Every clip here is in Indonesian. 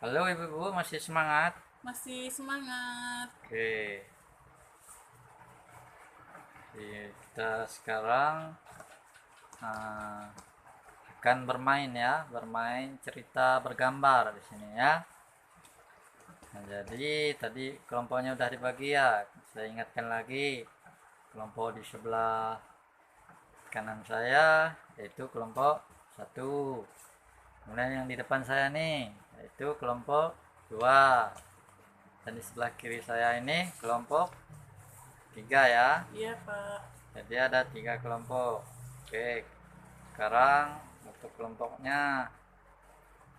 Halo ibu-ibu, masih semangat? Masih semangat. Oke, kita sekarang uh, akan bermain ya, bermain cerita bergambar di sini ya. Nah, jadi tadi kelompoknya udah dibagi ya. Saya ingatkan lagi, kelompok di sebelah kanan saya yaitu kelompok satu. Kemudian yang di depan saya nih yaitu kelompok dua. Dan di sebelah kiri saya ini kelompok tiga ya. Iya, Pak. Jadi ada tiga kelompok. Oke, sekarang untuk kelompoknya.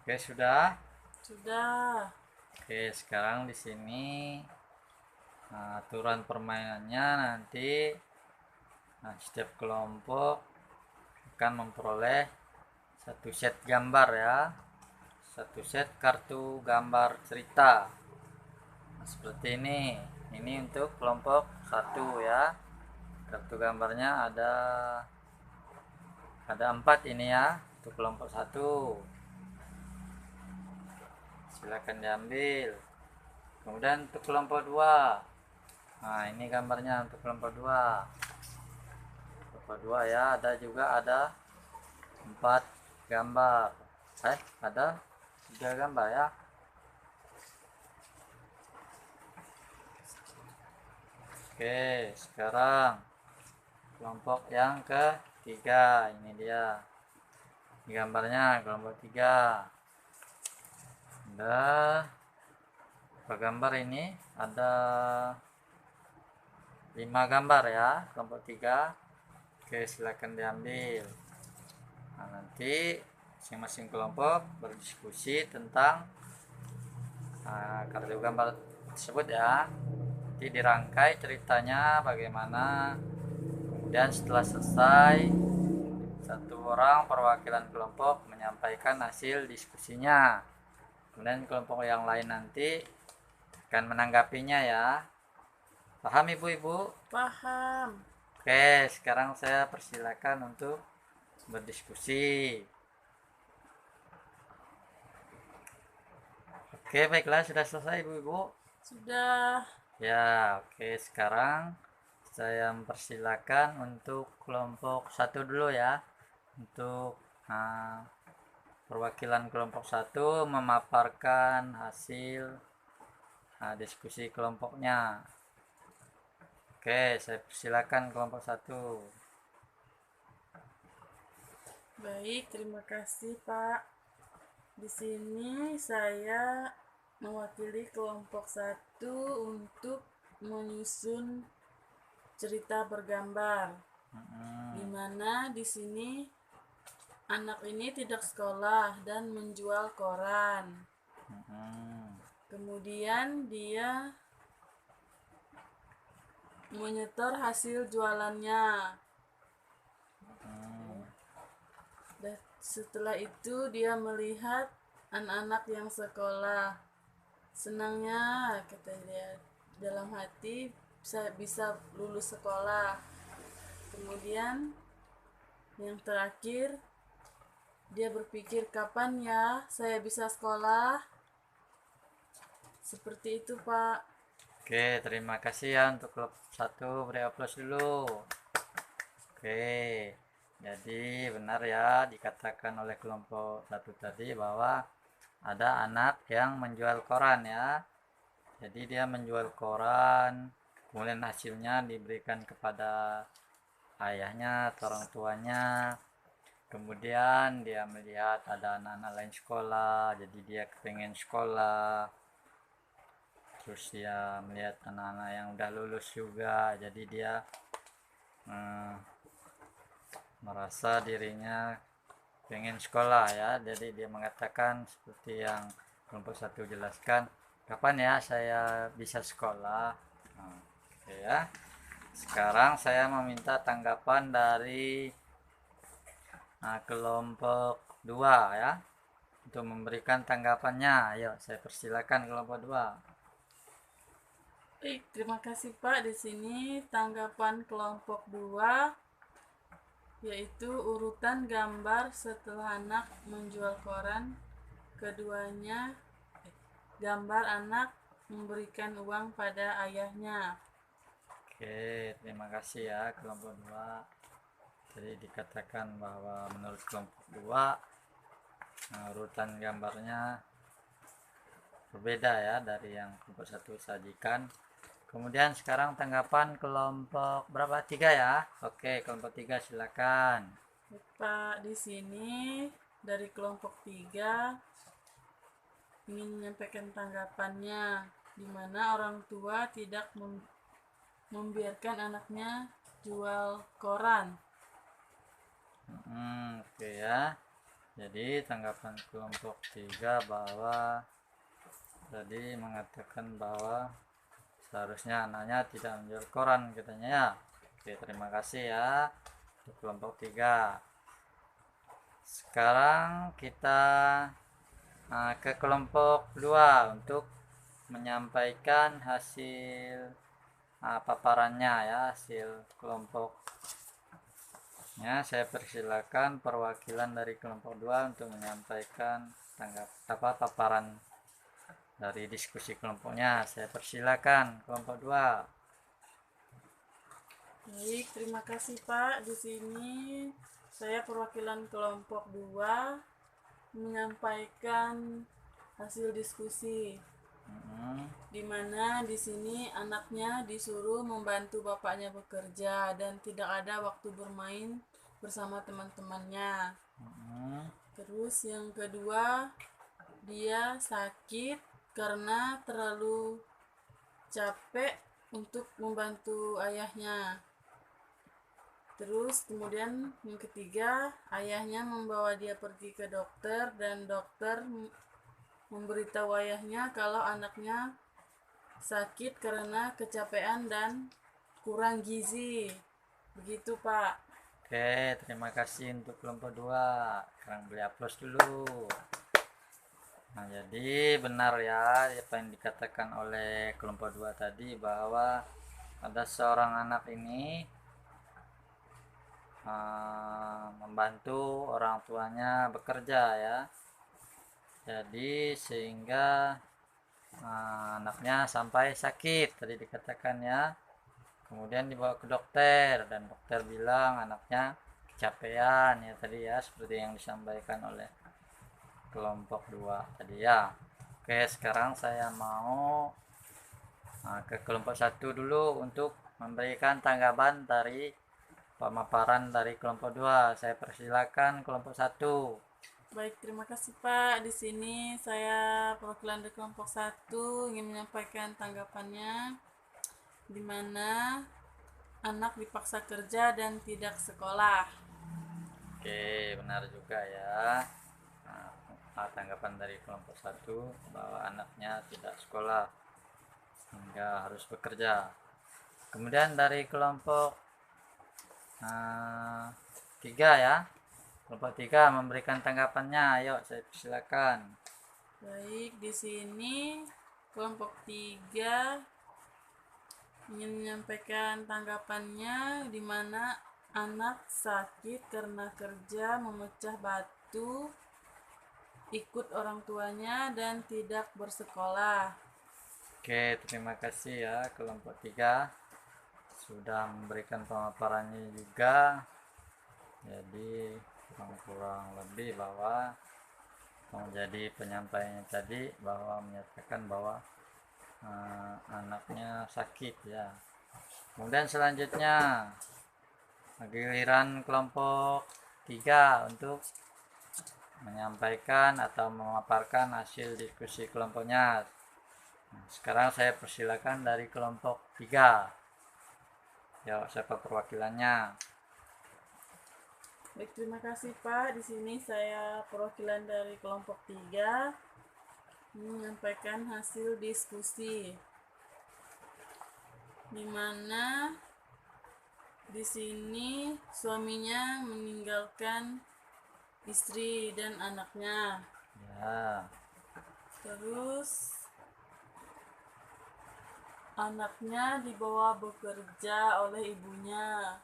Oke, sudah. Sudah. Oke, sekarang di sini aturan permainannya nanti setiap kelompok akan memperoleh satu set gambar ya, satu set kartu gambar cerita. Nah, seperti ini untuk kelompok satu ya. Kartu gambarnya ada 4 ini ya untuk kelompok satu. Silakan diambil. Kemudian untuk kelompok 2. Nah, ini gambarnya untuk kelompok 2. Kelompok 2 ya, ada 4 gambar. Ada 3 gambar ya. Oke, sekarang kelompok yang ketiga. Ini dia. Ini gambarnya kelompok 3. Ada berapa gambar ini? Ada 5 gambar ya, kelompok 3. Oke, silakan diambil. Nah, nanti masing-masing kelompok berdiskusi tentang kartu gambar tersebut ya. Nanti dirangkai ceritanya bagaimana. Kemudian setelah selesai, satu orang perwakilan kelompok menyampaikan hasil diskusinya. Kemudian kelompok yang lain nanti akan menanggapinya ya. Paham ibu-ibu? Paham. Oke, sekarang saya persilakan untuk berdiskusi. Oke, baiklah, sudah selesai ibu-ibu. Sudah. Ya, oke, sekarang saya mempersilakan untuk kelompok satu dulu ya. Untuk uh, perwakilan kelompok satu memaparkan hasil diskusi kelompoknya. Oke, saya persilakan kelompok satu. Baik, terima kasih, Pak. Di sini saya mewakili kelompok satu untuk menyusun cerita bergambar. Di mana di sini anak ini tidak sekolah dan menjual koran. Kemudian dia menyetor hasil jualannya. Dan setelah itu dia melihat anak-anak yang sekolah. Senangnya kata dia dalam hati saya bisa lulus sekolah. Kemudian yang terakhir dia berpikir kapan ya saya bisa sekolah. Seperti itu, Pak. Oke, terima kasih ya untuk kelompok satu. Beri aplaus dulu. Oke, jadi benar ya dikatakan oleh kelompok satu tadi bahwa ada anak yang menjual koran ya. Jadi dia menjual koran, kemudian hasilnya diberikan kepada ayahnya atau orang tuanya. Kemudian dia melihat ada anak-anak lain sekolah, jadi dia kepengen sekolah. Terus dia melihat anak-anak yang udah lulus juga, jadi dia hmm, merasa dirinya pengen sekolah ya. Jadi dia mengatakan seperti yang kelompok satu jelaskan, kapan ya saya bisa sekolah. Oke ya, sekarang saya meminta tanggapan dari kelompok 2 ya, untuk memberikan tanggapannya. Ayo, saya persilakan kelompok 2. Baik, terima kasih, Pak. Di sini tanggapan kelompok 2 yaitu urutan gambar setelah anak menjual koran. Keduanya gambar anak memberikan uang pada ayahnya. Oke, terima kasih ya kelompok 2. Jadi dikatakan bahwa menurut kelompok 2 urutan gambarnya berbeda ya dari yang kelompok 1 sajikan. Kemudian sekarang tanggapan kelompok berapa? 3 ya. Oke, kelompok 3 silakan. Pak, di sini dari kelompok 3 ingin menyampaikan tanggapannya, di mana orang tua tidak membiarkan anaknya jual koran. Oke ya. Jadi tanggapan kelompok 3 bahwa tadi mengatakan bahwa seharusnya anaknya tidak menjual koran katanya ya. Oke, terima kasih ya untuk kelompok 3. Sekarang kita ke kelompok 2 untuk menyampaikan hasil paparannya ya, hasil kelompoknya. Saya persilakan perwakilan dari kelompok 2 untuk menyampaikan paparan dari diskusi kelompoknya. Saya persilakan kelompok 2. Baik, terima kasih Pak. Di sini saya perwakilan kelompok 2 menyampaikan hasil diskusi, di mana di sini anaknya disuruh membantu bapaknya bekerja dan tidak ada waktu bermain bersama teman-temannya. Terus yang kedua, dia sakit karena terlalu capek untuk membantu ayahnya. Terus kemudian yang ketiga, ayahnya membawa dia pergi ke dokter dan dokter memberitahu ayahnya kalau anaknya sakit karena kecapean dan kurang gizi. Begitu Pak. Oke, terima kasih untuk kelompok 2. Sekarang beli aplaus dulu. Nah, jadi benar ya apa yang dikatakan oleh kelompok 2 tadi, bahwa ada seorang anak ini membantu orang tuanya bekerja ya. Jadi sehingga anaknya sampai sakit tadi dikatakan ya. Kemudian dibawa ke dokter dan dokter bilang anaknya kecapean ya tadi ya, seperti yang disampaikan oleh kelompok 2 tadi ya. Oke, sekarang saya mau ke kelompok 1 dulu untuk memberikan tanggapan dari pemaparan dari kelompok 2. Saya persilakan kelompok 1. Baik, terima kasih Pak. Di sini saya perwakilan dari kelompok 1 ingin menyampaikan tanggapannya, di mana anak dipaksa kerja dan tidak sekolah. Oke, benar juga ya. Tanggapan dari kelompok 1 bahwa anaknya tidak sekolah sehingga harus bekerja. Kemudian dari kelompok 3 ya, kelompok 3 memberikan tanggapannya. Ayo, saya persilakan. Baik, di sini kelompok 3 ingin menyampaikan tanggapannya, di mana anak sakit karena kerja memecah batu, ikut orang tuanya dan tidak bersekolah. Oke, terima kasih ya kelompok 3 sudah memberikan pemaparannya juga. Jadi kurang lebih bahwa menjadi penyampaiannya tadi bahwa menyatakan bahwa anaknya sakit ya. Kemudian selanjutnya giliran kelompok 3 untuk menyampaikan atau memaparkan hasil diskusi kelompoknya. Sekarang saya persilakan dari kelompok 3. Ya, siapa perwakilannya? Baik, terima kasih Pak. Di sini saya perwakilan dari kelompok 3 menyampaikan hasil diskusi, di mana di sini suaminya meninggalkan istri dan anaknya. Ya. Terus anaknya dibawa bekerja oleh ibunya.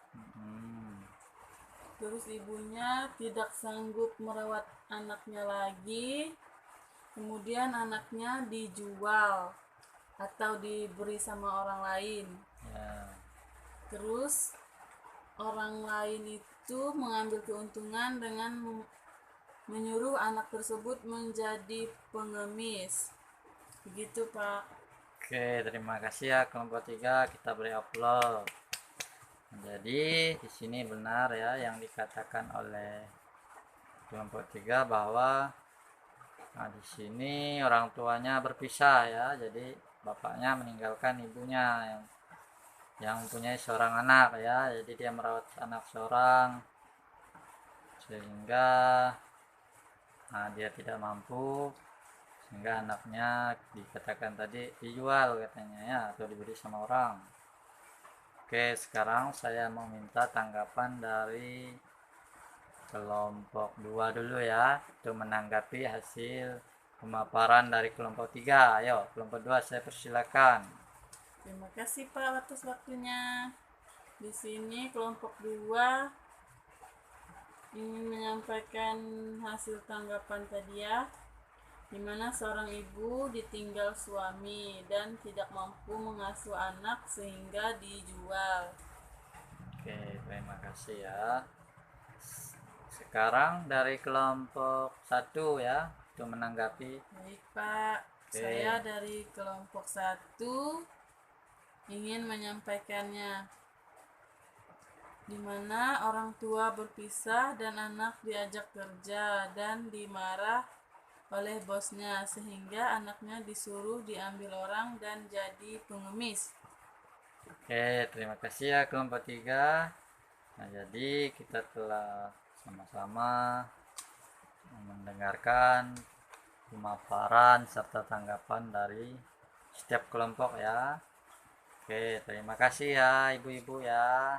Terus ibunya tidak sanggup merawat anaknya lagi kemudian anaknya dijual atau diberi sama orang lain. Ya. Terus orang lain itu mengambil keuntungan dengan menyuruh anak tersebut menjadi pengemis. Begitu, Pak. Oke, terima kasih ya kelompok 3, kita beri upload. Jadi di sini benar ya yang dikatakan oleh kelompok 3 bahwa di sini orang tuanya berpisah ya. Jadi bapaknya meninggalkan ibunya yang mempunyai seorang anak ya. Jadi dia merawat anak seorang sehingga dia tidak mampu, sehingga anaknya dikatakan tadi dijual katanya ya, atau diberi sama orang. Oke, sekarang saya mau minta tanggapan dari kelompok 2 dulu ya, untuk menanggapi hasil pemaparan dari kelompok 3. Ayo, kelompok 2 saya persilakan. Terima kasih, Pak, atas waktunya. Di sini kelompok 2 ingin menyampaikan hasil tanggapan tadi ya, di mana seorang ibu ditinggal suami dan tidak mampu mengasuh anak sehingga dijual. Oke, terima kasih ya. Sekarang dari kelompok 1 ya, untuk menanggapi. Baik, Pak. Oke. Saya dari kelompok 1 ingin menyampaikannya, di mana orang tua berpisah dan anak diajak kerja dan dimarah oleh bosnya sehingga anaknya disuruh diambil orang dan jadi pengemis. Oke, terima kasih ya kelompok 3. Nah, jadi kita telah sama-sama mendengarkan pemaparan serta tanggapan dari setiap kelompok ya. Oke, terima kasih ya ibu-ibu ya.